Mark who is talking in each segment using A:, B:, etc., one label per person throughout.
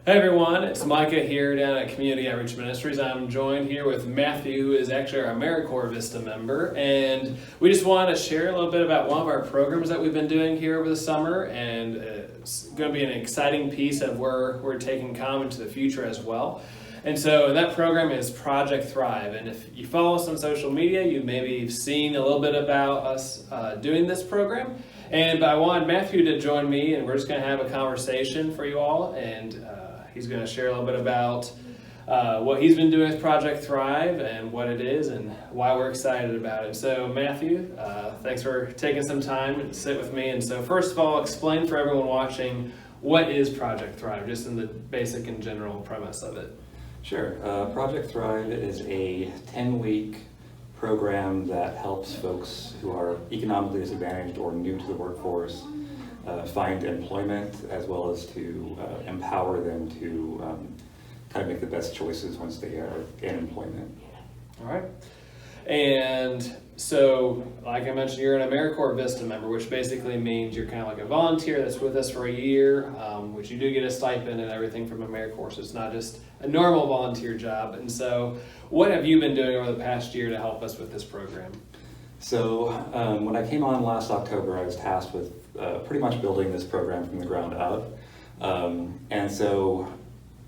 A: Hey everyone, it's Micah here down at Community Outreach Ministries. I'm joined here with Matthew, who is actually our AmeriCorps Vista member, and we just want to share a little bit about one of our programs that we've been doing here over the summer, and it's going to be an exciting piece of where we're taking COM into the future as well. And so that program is Project Thrive, and if you follow us on social media, you maybe seen a little bit about us doing this program. But I wanted Matthew to join me, and we're just going to have a conversation for you all, and he's going to share a little bit about what he's been doing with Project Thrive and what it is and why we're excited about it. So Matthew, thanks for taking some time to sit with me. And so first of all, explain for everyone watching, what is Project Thrive, just in the basic and general premise of it.
B: Sure. Project Thrive is a 10-week program that helps folks who are economically disadvantaged or new to the workforce find employment, as well as to empower them to kind of make the best choices once they are in employment.
A: All right. And so, like I mentioned, you're an AmeriCorps Vista member, which basically means you're kind of like a volunteer that's with us for a year, which you do get a stipend and everything from AmeriCorps, so it's not just a normal volunteer job. And so, what have you been doing over the past year to help us with this program?
B: So, when I came on last October, I was tasked with pretty much building this program from the ground up. And so,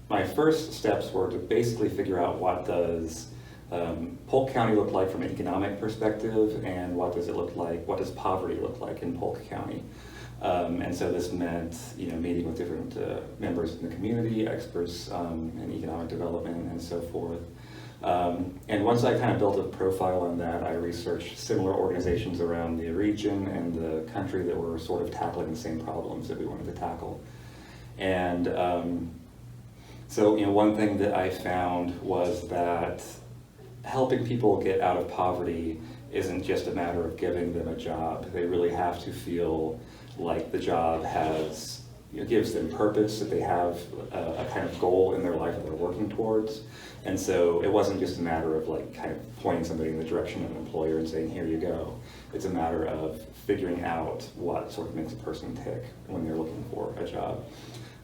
B: my first steps were to basically figure out what does Polk County look like from an economic perspective, and what does it look like, what does poverty look like in Polk County? And so this meant, meeting with different members in the community, experts in economic development, and so forth. And once I kind of built a profile on that, I researched similar organizations around the region and the country that were sort of tackling the same problems that we wanted to tackle. And so, one thing that I found was that helping people get out of poverty isn't just a matter of giving them a job. They really have to feel like the job has, gives them purpose, that they have a kind of goal in their life that they're working towards. And so it wasn't just a matter of kind of pointing somebody in the direction of an employer and saying, here you go. It's a matter of figuring out what sort of makes a person tick when they're looking for a job.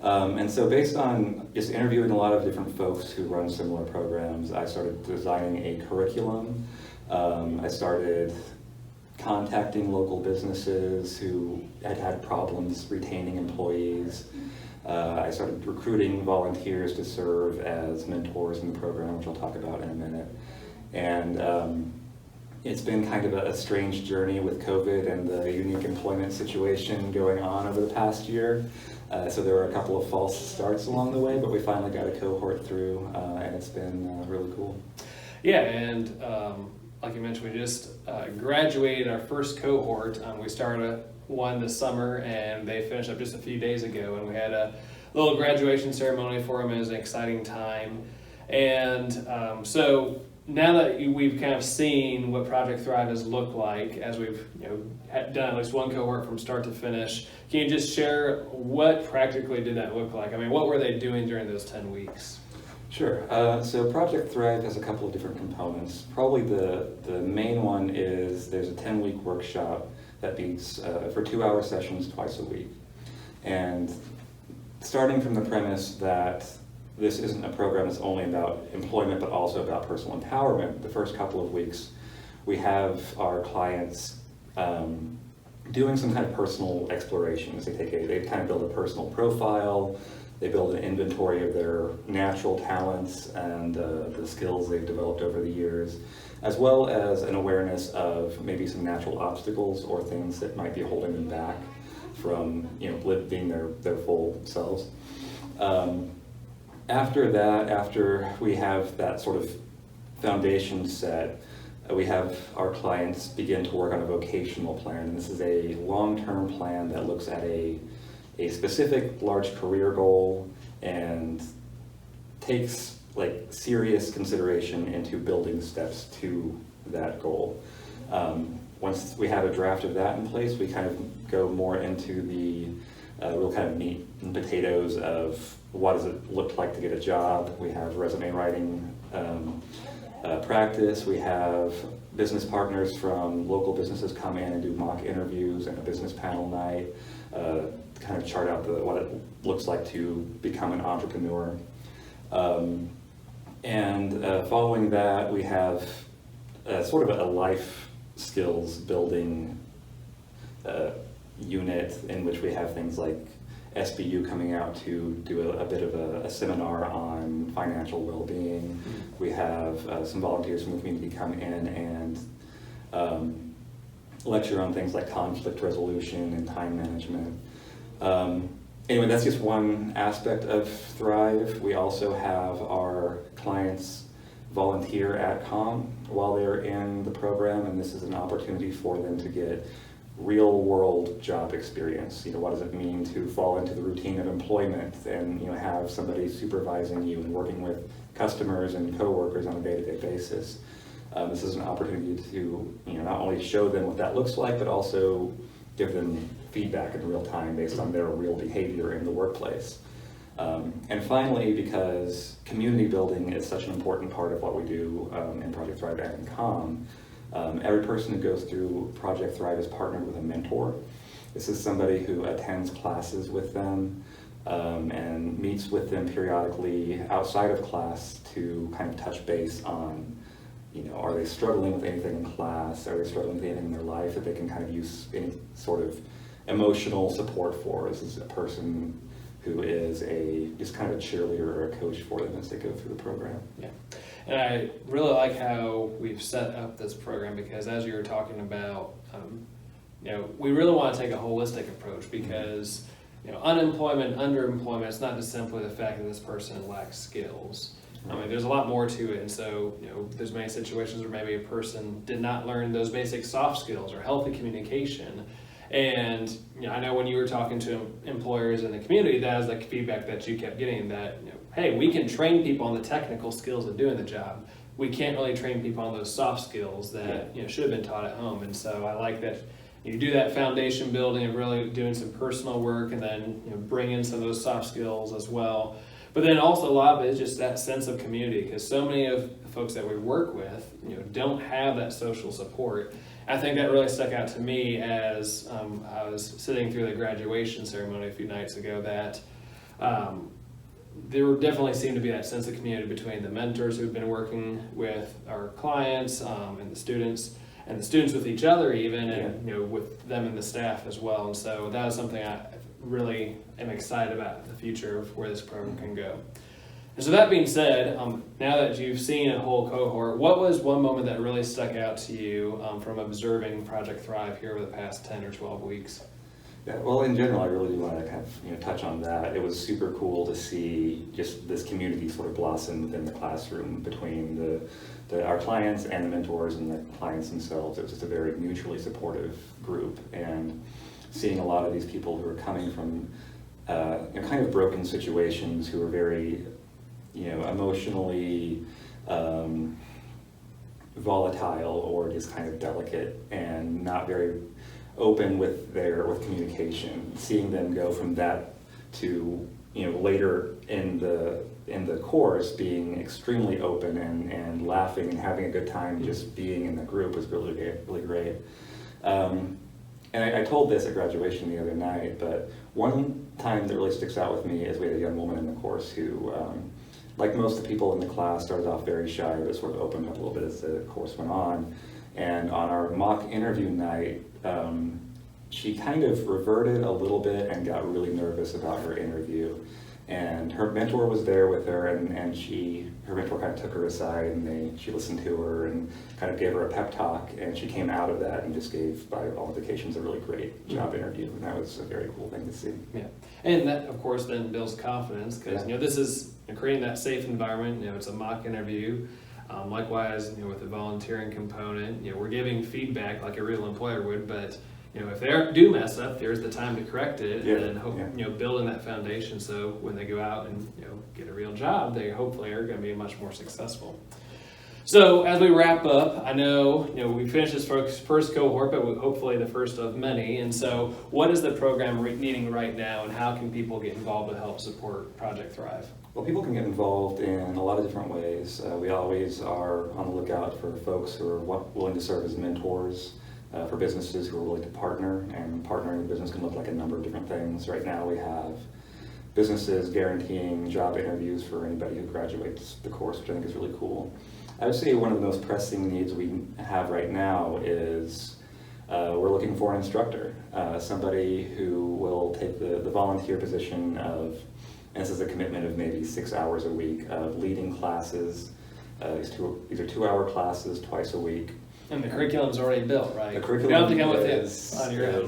B: And so based on just interviewing a lot of different folks who run similar programs, I started designing a curriculum. I started contacting local businesses who had problems retaining employees. I started recruiting volunteers to serve as mentors in the program, which I'll talk about in a minute. And it's been kind of a strange journey with COVID and the unique employment situation going on over the past year. So there were a couple of false starts along the way, but we finally got a cohort through, and it's been really cool.
A: Yeah, and like you mentioned, we just graduated our first cohort. We started one this summer, and they finished up just a few days ago, and we had a little graduation ceremony for them. It was an exciting time. And so now that we've kind of seen what Project Thrive has looked like, as we've done at least one cohort from start to finish, can you just share what practically did that look like? I mean, what were they doing during those 10 weeks?
B: Sure. So Project Thrive has a couple of different components. Probably the main one is there's a 10-week workshop that meets for 2-hour sessions twice a week. And starting from the premise that this isn't a program that's only about employment, but also about personal empowerment, the first couple of weeks, we have our clients doing some kind of personal explorations. They kind of build a personal profile, they build an inventory of their natural talents and the skills they've developed over the years, as well as an awareness of maybe some natural obstacles or things that might be holding them back from being their full selves. After that, after we have that sort of foundation set, we have our clients begin to work on a vocational plan. And this is a long-term plan that looks at a specific large career goal and takes serious consideration into building steps to that goal. Once we have a draft of that in place, we kind of go more into the real kind of meat and potatoes of what does it look like to get a job. We have resume writing practice. We have business partners from local businesses come in and do mock interviews and a business panel night. kind of chart out what it looks like to become an entrepreneur. Following that, we have sort of a life skills building unit in which we have things like SBU coming out to do a bit of a seminar on financial well-being. We have some volunteers from the community come in and lecture on things like conflict resolution and time management. Anyway, that's just one aspect of Thrive. We also have our clients volunteer at COM while they're in the program, and this is an opportunity for them to get real world job experience. What does it mean to fall into the routine of employment and have somebody supervising you and working with customers and coworkers on a day-to-day basis. This is an opportunity to not only show them what that looks like, but also give them feedback in real time based on their real behavior in the workplace. And finally, because community building is such an important part of what we do in Project Thrive and in COM, every person who goes through Project Thrive is partnered with a mentor. This is somebody who attends classes with them and meets with them periodically outside of class to kind of touch base on, are they struggling with anything in class? Are they struggling with anything in their life that they can kind of use any sort of emotional support for? This is a person who is just kind of a cheerleader or a coach for them as they go through the program.
A: Yeah. And I really like how we've set up this program, because as you were talking about, we really want to take a holistic approach, because unemployment, underemployment, it's not just simply the fact that this person lacks skills. I mean, there's a lot more to it, and so there's many situations where maybe a person did not learn those basic soft skills or healthy communication. And I know when you were talking to employers in the community, that is the feedback that you kept getting, that hey, we can train people on the technical skills of doing the job. We can't really train people on those soft skills that should have been taught at home. And so I like that you do that foundation building and really doing some personal work, and then bring in some of those soft skills as well. But then also a lot of it is just that sense of community, because so many of the folks that we work with don't have that social support. I think that really stuck out to me as I was sitting through the graduation ceremony a few nights ago, that there definitely seemed to be that sense of community between the mentors who've been working with our clients and the students with each other even, and with them and the staff as well. And so that is something I really am excited about the future of where this program can go. And so that being said, now that you've seen a whole cohort, what was one moment that really stuck out to you from observing Project Thrive here over the past 10 or 12 weeks?
B: Yeah, well, in general, I really do want to kind of touch on that. It was super cool to see just this community sort of blossom within the classroom between our clients and the mentors and the clients themselves. It was just a very mutually supportive group, and seeing a lot of these people who are coming from kind of broken situations, who are very emotionally volatile or just kind of delicate and not very open with communication. Seeing them go from that to later in the course being extremely open and laughing and having a good time just being in the group was really great. And I told this at graduation the other night, but one time that really sticks out with me is we had a young woman in the course who, like most of the people in the class, started off very shy, but sort of opened up a little bit as the course went on. And on our mock interview night, she kind of reverted a little bit and got really nervous about her interview. And her mentor was there with her, and her mentor kind of took her aside, and she listened to her and kind of gave her a pep talk, and she came out of that and just gave, by all indications, a really great job interview, and that was a very cool thing to see.
A: Yeah, and that, of course, then builds confidence, because this is creating that safe environment. It's a mock interview. Likewise, with the volunteering component, we're giving feedback like a real employer would, but if they do mess up, there's the time to correct it, and then building that foundation so when they go out and get a real job, they hopefully are going to be much more successful. So as we wrap up, I know we finished this first cohort, but hopefully the first of many. And so, what is the program needing right now, and how can people get involved to help support Project Thrive?
B: Well, people can get involved in a lot of different ways. We always are on the lookout for folks who are willing to serve as mentors. for businesses who are willing to partner, and partnering with business can look like a number of different things. Right now we have businesses guaranteeing job interviews for anybody who graduates the course, which I think is really cool. I would say one of the most pressing needs we have right now is we're looking for an instructor, somebody who will take the volunteer position of, and this is a commitment of maybe 6 hours a week of leading classes. These are 2-hour classes twice a week.
A: And the curriculum's already built, right?
B: The curriculum
A: is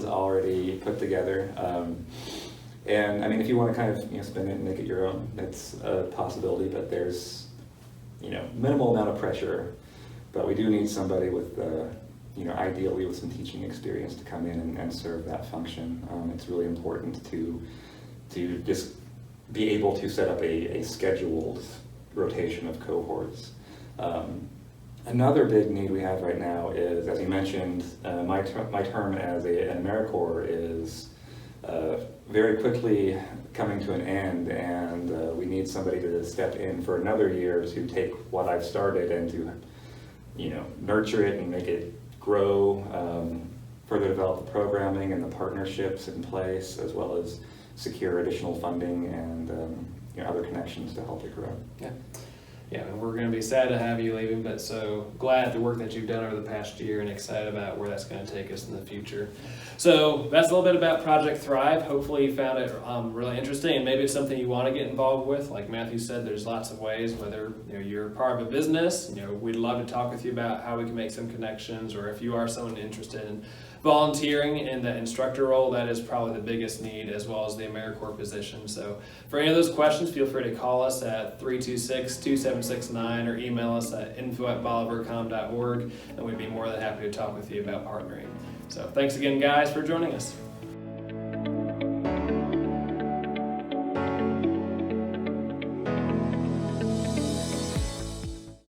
B: already put together. And I mean, if you want to kind of spin it and make it your own, that's a possibility, but there's minimal amount of pressure. But we do need somebody with ideally with some teaching experience to come in and serve that function. It's really important to just be able to set up a scheduled rotation of cohorts. Another big need we have right now is, as you mentioned, my term as an AmeriCorps is very quickly coming to an end, and we need somebody to step in for another year to take what I've started and to nurture it and make it grow, further develop the programming and the partnerships in place, as well as secure additional funding and other connections to help it grow.
A: Yeah, and we're going to be sad to have you leaving, but so glad the work that you've done over the past year and excited about where that's going to take us in the future. So that's a little bit about Project Thrive. Hopefully you found it really interesting, and maybe it's something you want to get involved with. Like Matthew said, there's lots of ways, whether you're part of a business, we'd love to talk with you about how we can make some connections, or if you are someone interested in volunteering in the instructor role, that is probably the biggest need, as well as the AmeriCorps position. So for any of those questions, feel free to call us at 326-2769 or email us at info@bolivarcom.org, and we'd be more than happy to talk with you about partnering. So thanks again, guys, for joining us.